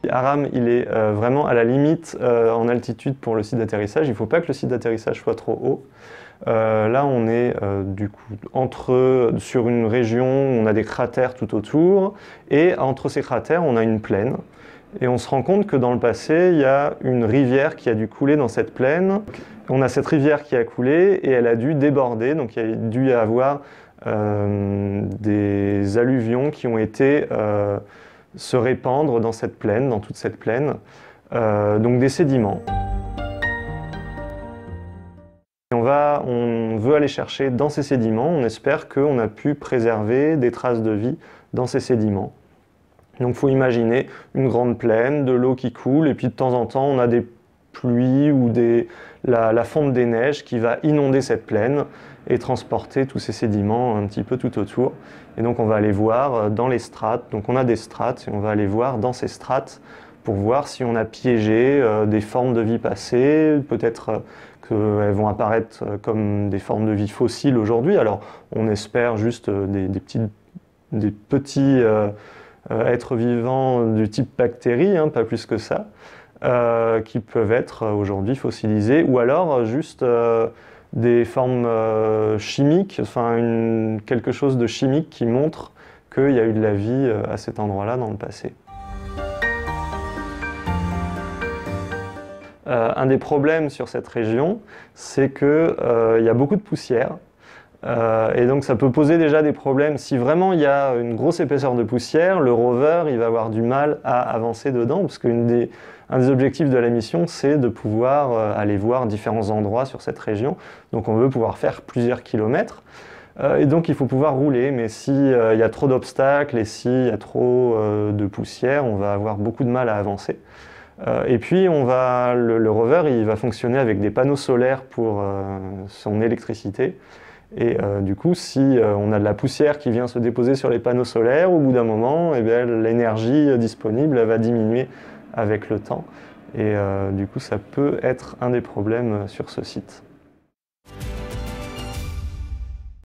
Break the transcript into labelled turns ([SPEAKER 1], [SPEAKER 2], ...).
[SPEAKER 1] Aram, il est vraiment à la limite en altitude pour le site d'atterrissage. Il ne faut pas que le site d'atterrissage soit trop haut. Là, on est du coup sur une région où on a des cratères tout autour, et entre ces cratères, on a une plaine. Et on se rend compte que dans le passé, il y a une rivière qui a dû couler dans cette plaine. On a cette rivière qui a coulé et elle a dû déborder, donc il y a dû y avoir des alluvions qui ont été se répandre dans cette plaine, dans toute cette plaine, donc des sédiments. On veut aller chercher dans ces sédiments, on espère qu'on a pu préserver des traces de vie dans ces sédiments. Donc il faut imaginer une grande plaine, de l'eau qui coule, et puis de temps en temps on a des pluies ou la fonte des neiges qui va inonder cette plaine et transporter tous ces sédiments un petit peu tout autour. Et donc on va aller voir dans les strates, donc on a des strates, et on va aller voir dans ces strates pour voir si on a piégé des formes de vie passées, peut-être qu'elles vont apparaître comme des formes de vie fossiles aujourd'hui. Alors on espère juste des petits êtres vivants du type bactéries, hein, pas plus que ça, qui peuvent être aujourd'hui fossilisés, ou alors juste des formes chimiques, enfin quelque chose de chimique qui montre qu'il y a eu de la vie à cet endroit-là dans le passé. Un des problèmes sur cette région, c'est qu'il y a beaucoup de poussière. Et donc ça peut poser déjà des problèmes. Si vraiment il y a une grosse épaisseur de poussière, le rover il va avoir du mal à avancer dedans, parce qu'un des objectifs de la mission, c'est de pouvoir aller voir différents endroits sur cette région. Donc on veut pouvoir faire plusieurs kilomètres. Et donc il faut pouvoir rouler, mais s'il y a trop d'obstacles et s'il y a trop de poussière, on va avoir beaucoup de mal à avancer. Et puis le rover il va fonctionner avec des panneaux solaires pour son électricité. Et du coup, si on a de la poussière qui vient se déposer sur les panneaux solaires, au bout d'un moment, eh bien, l'énergie disponible va diminuer avec le temps. Et du coup, ça peut être un des problèmes sur ce site.